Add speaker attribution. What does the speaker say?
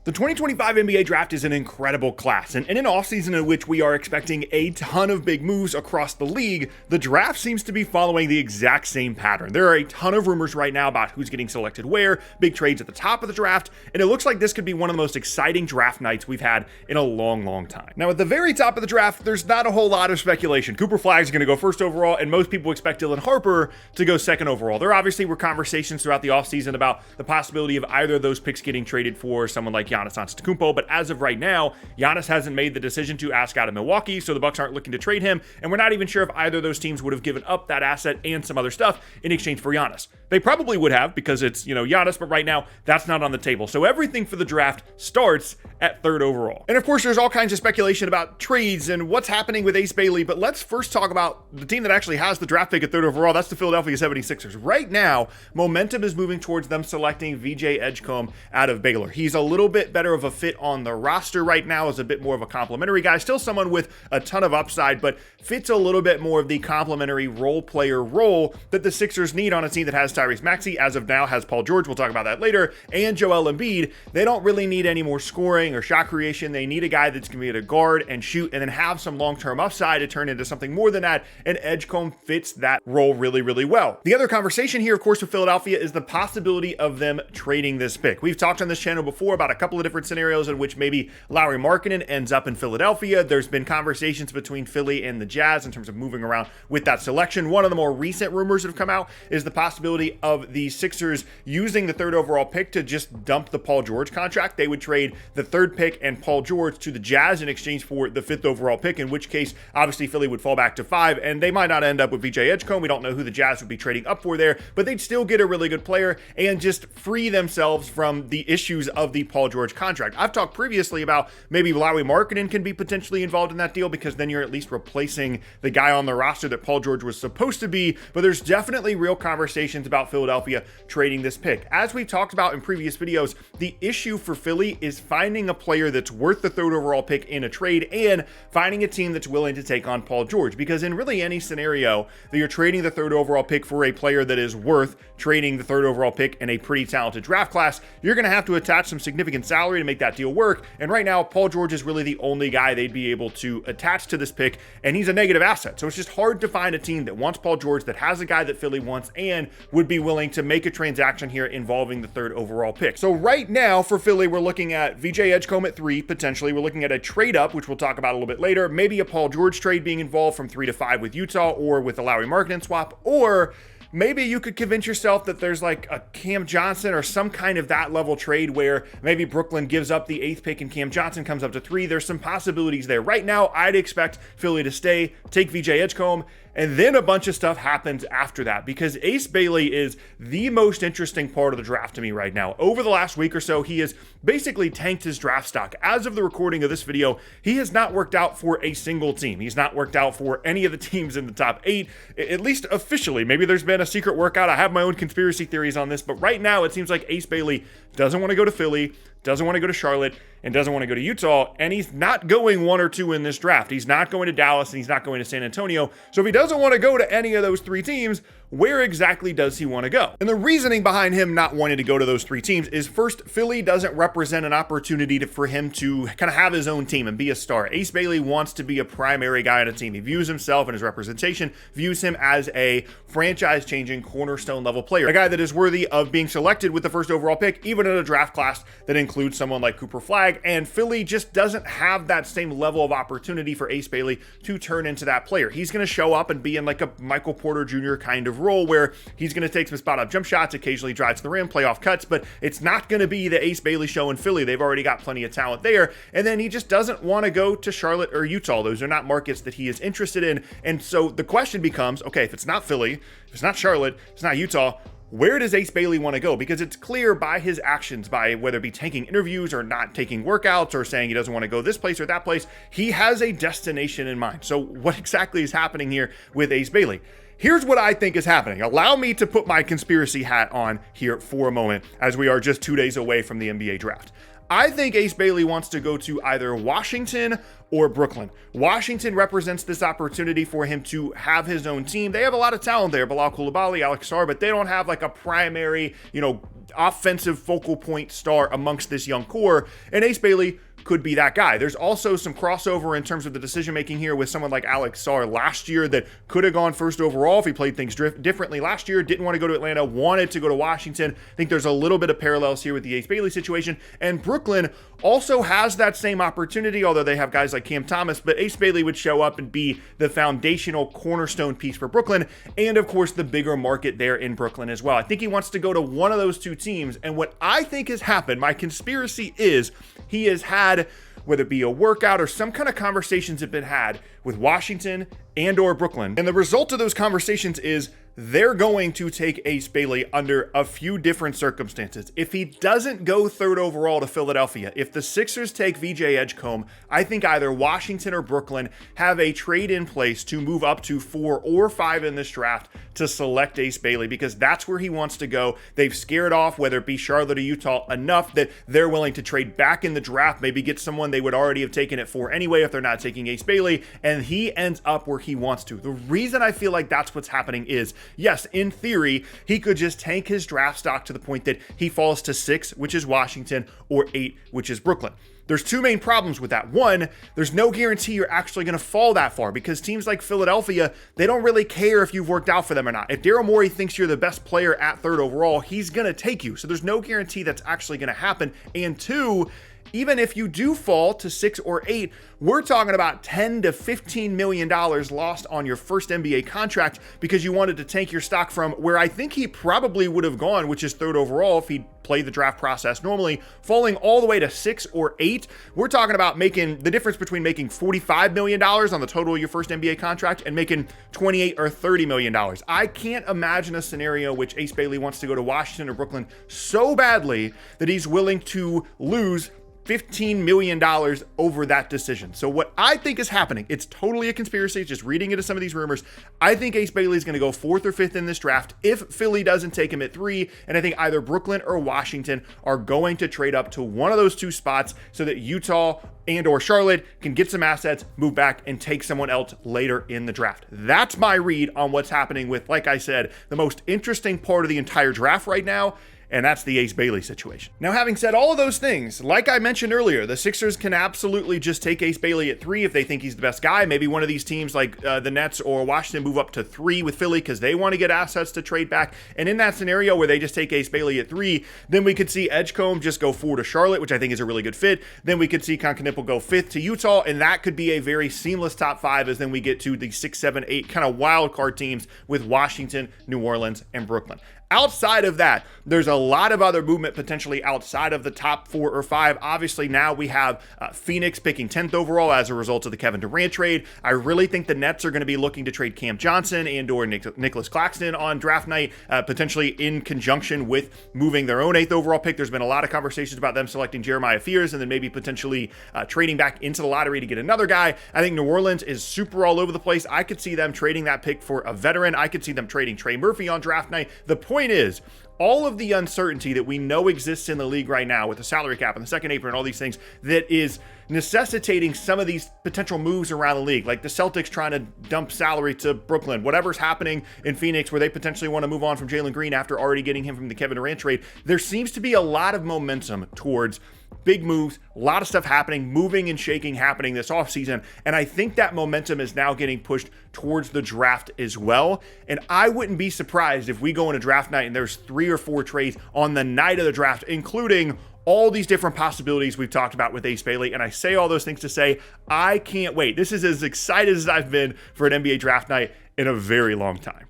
Speaker 1: The 2025 NBA draft is an incredible class, and in an offseason in which we are expecting a ton of big moves across the league, the draft seems to be following the exact same pattern. There are a ton of rumors right now about who's getting selected where, big trades at the top of the draft, and it looks like this could be one of the most exciting draft nights we've had in a long time. Now, at the very top of the draft, there's not a whole lot of speculation. Cooper Flagg is going to go first overall, and most people expect Harper to go second overall. There obviously were conversations throughout the offseason about the possibility of either of those picks getting traded for someone like Giannis Antetokounmpo, but as of right now, Giannis hasn't made the decision to ask out of Milwaukee, so the Bucks aren't looking to trade him, and we're not even sure if either of those teams would have given up that asset and some other stuff in exchange for Giannis. They probably would have because it's, Giannis, but right now, that's not on the table. So everything for the draft starts at third overall. And of course, there's all kinds of speculation about trades and what's happening with Ace Bailey, but let's first talk about the team that actually has the draft pick at third overall. That's the Philadelphia 76ers. Right now, momentum is moving towards them selecting VJ Edgecombe out of Baylor. He's a little bit better of a fit on the roster right now, as a bit more of a complimentary guy, still someone with a ton of upside, but fits a little bit more of the complimentary role player role that the Sixers need on a team that has Tyrese Maxey, as of now has Paul George, we'll talk about that later, and Joel Embiid. They don't really need any more scoring or shot creation. They need a guy that's going to be able to guard and shoot and then have some long-term upside to turn into something more than that, and Edgecombe fits that role really well. The other conversation here, of course, with Philadelphia is the possibility of them trading this pick. We've talked on this channel before about a couple of different scenarios in which maybe Lauri Markkanen ends up in Philadelphia. There's been conversations between Philly and the Jazz in terms of moving around with that selection. One of the more recent rumors that have come out is the possibility of the Sixers using the third overall pick to just dump the Paul George contract. They would trade the third pick and Paul George to the Jazz in exchange for the fifth overall pick, in which case, obviously, Philly would fall back to 5, and they might not end up with VJ Edgecombe. We don't know who the Jazz would be trading up for there, but they'd still get a really good player and just free themselves from the issues of the Paul George contract. I've talked previously about maybe Lauri Markkanen can be potentially involved in that deal, because then you're at least replacing the guy on the roster that Paul George was supposed to be, but there's definitely real conversations about Philadelphia trading this pick. As we've talked about in previous videos, the issue for Philly is finding a player that's worth the third overall pick in a trade and finding a team that's willing to take on Paul George, because in really any scenario that you're trading the third overall pick for a player that is worth trading the third overall pick in a pretty talented draft class, you're going to have to attach some significant salary to make that deal work. And right now, Paul George is really the only guy they'd be able to attach to this pick, and he's a negative asset. So it's just hard to find a team that wants Paul George, that has a guy that Philly wants, and would be willing to make a transaction here involving the third overall pick. So right now for Philly, we're looking at VJ Edgecombe at 3, potentially. We're looking at a trade up, which we'll talk about a little bit later. Maybe a Paul George trade being involved from 3 to 5 with Utah, or with a Lauri Markkanen swap, or maybe you could convince yourself that there's like a Cam Johnson or some kind of that level trade where maybe Brooklyn gives up the 8th pick and Cam Johnson comes up to 3. There's some possibilities there. Right now, I'd expect Philly to stay, take VJ Edgecombe, and then a bunch of stuff happens after that, because Ace Bailey is the most interesting part of the draft to me right now. Over the last week or so, he has basically tanked his draft stock. As of the recording of this video, he has not worked out for a single team. He's not worked out for any of the teams in the top 8, at least officially. Maybe there's been a secret workout. I have my own conspiracy theories on this, but right now it seems like Ace Bailey doesn't want to go to Philly, doesn't want to go to Charlotte, and doesn't want to go to Utah, and he's not going 1 or 2 in this draft. He's not going to Dallas, and he's not going to San Antonio. So if he doesn't want to go to any of those 3 teams, where exactly does he want to go? And the reasoning behind him not wanting to go to those 3 teams is, first, Philly doesn't represent an opportunity for him to kind of have his own team and be a star. Ace Bailey wants to be a primary guy on a team. He views himself and his representation, views him as a franchise-changing, cornerstone-level player, a guy that is worthy of being selected with the first overall pick, even in a draft class that includes someone like Cooper Flagg, and Philly just doesn't have that same level of opportunity for Ace Bailey to turn into that player. He's going to show up and be in like a Michael Porter Jr. kind of role where he's going to take some spot-up jump shots, occasionally drive to the rim, playoff cuts, but it's not going to be the Ace Bailey show in Philly. They've already got plenty of talent there, and then he just doesn't want to go to Charlotte or Utah. Those are not markets that he is interested in, and so the question becomes, okay, if it's not Philly, if it's not Charlotte, if it's not Utah, where does Ace Bailey want to go? Because it's clear by his actions, by whether it be taking interviews or not taking workouts or saying he doesn't want to go this place or that place, he has a destination in mind. So what exactly is happening here with Ace Bailey? Here's what I think is happening. Allow me to put my conspiracy hat on here for a moment, as we are just 2 days away from the NBA draft. I think Ace Bailey wants to go to either Washington or Brooklyn. Washington represents this opportunity for him to have his own team. They have a lot of talent there, Bilal Coulibaly, Alex Sarr, but they don't have like a primary, offensive focal point star amongst this young core, and Ace Bailey could be that guy. There's also some crossover in terms of the decision making here with someone like Alex Sarr last year that could have gone first overall if he played things differently last year, didn't want to go to Atlanta, wanted to go to Washington. I think there's a little bit of parallels here with the Ace Bailey situation, and Brooklyn also has that same opportunity, although they have guys like Cam Thomas, but Ace Bailey would show up and be the foundational cornerstone piece for Brooklyn, and of course the bigger market there in Brooklyn as well. I think he wants to go to one of those two teams, and what I think has happened, my conspiracy is he has had, whether it be a workout or some kind of conversations have been had with Washington and or Brooklyn. And the result of those conversations is they're going to take Ace Bailey under a few different circumstances. If he doesn't go third overall to Philadelphia, if the Sixers take VJ Edgecombe, I think either Washington or Brooklyn have a trade in place to move up to 4 or 5 in this draft to select Ace Bailey, because that's where he wants to go. They've scared off, whether it be Charlotte or Utah, enough that they're willing to trade back in the draft, maybe get someone they would already have taken it for anyway if they're not taking Ace Bailey, and he ends up where he wants to. The reason I feel like that's what's happening is, yes, in theory, he could just tank his draft stock to the point that he falls to 6, which is Washington, or 8, which is Brooklyn. There's two main problems with that. One, there's no guarantee you're actually going to fall that far, because teams like Philadelphia, they don't really care if you've worked out for them or not. If Daryl Morey thinks you're the best player at 3rd overall, he's going to take you. So there's no guarantee that's actually going to happen. And two, even if you do fall to 6 or 8, we're talking about $10 to $15 million lost on your first NBA contract because you wanted to tank your stock from where I think he probably would have gone, which is 3rd overall if he'd played the draft process normally, falling all the way to 6 or 8. We're talking about making the difference between making $45 million on the total of your first NBA contract and making $28 or $30 million. I can't imagine a scenario which Ace Bailey wants to go to Washington or Brooklyn so badly that he's willing to lose $15 million over that decision. So what I think is happening, it's totally a conspiracy, just reading into some of these rumors. I think Ace Bailey is going to go 4th or 5th in this draft if Philly doesn't take him at 3. And I think either Brooklyn or Washington are going to trade up to one of those two spots so that Utah and or Charlotte can get some assets, move back, and take someone else later in the draft. That's my read on what's happening with, like I said, the most interesting part of the entire draft right now, and that's the Ace Bailey situation. Now, having said all of those things, like I mentioned earlier, the Sixers can absolutely just take Ace Bailey at 3 if they think he's the best guy. Maybe one of these teams like the Nets or Washington move up to 3 with Philly because they want to get assets to trade back. And in that scenario where they just take Ace Bailey at 3, then we could see Edgecombe just go 4 to Charlotte, which I think is a really good fit. Then we could see Concanippel go 5th to Utah, and that could be a very seamless top 5 as then we get to the 6, 7, 8 kind of wild card teams with Washington, New Orleans, and Brooklyn. Outside of that, there's a lot of other movement potentially outside of the top 4 or 5. Obviously, now we have Phoenix picking 10th overall as a result of the Kevin Durant trade. I really think the Nets are going to be looking to trade Cam Johnson and or Nicholas Claxton on draft night, potentially in conjunction with moving their own 8th overall pick. There's been a lot of conversations about them selecting Jeremiah Fears and then maybe potentially trading back into the lottery to get another guy. I think New Orleans is super all over the place. I could see them trading that pick for a veteran. I could see them trading Trey Murphy on draft night. The point is, all of the uncertainty that we know exists in the league right now with the salary cap and the second apron and all these things that is necessitating some of these potential moves around the league, like the Celtics trying to dump salary to Brooklyn, whatever's happening in Phoenix where they potentially want to move on from Jalen Green after already getting him from the Kevin Durant trade. There seems to be a lot of momentum towards big moves, a lot of stuff happening, moving and shaking happening this offseason. And I think that momentum is now getting pushed towards the draft as well. And I wouldn't be surprised if we go into draft night and there's 3 or 4 trades on the night of the draft, including all these different possibilities we've talked about with Ace Bailey. And I say all those things to say, I can't wait. This is as excited as I've been for an NBA draft night in a very long time.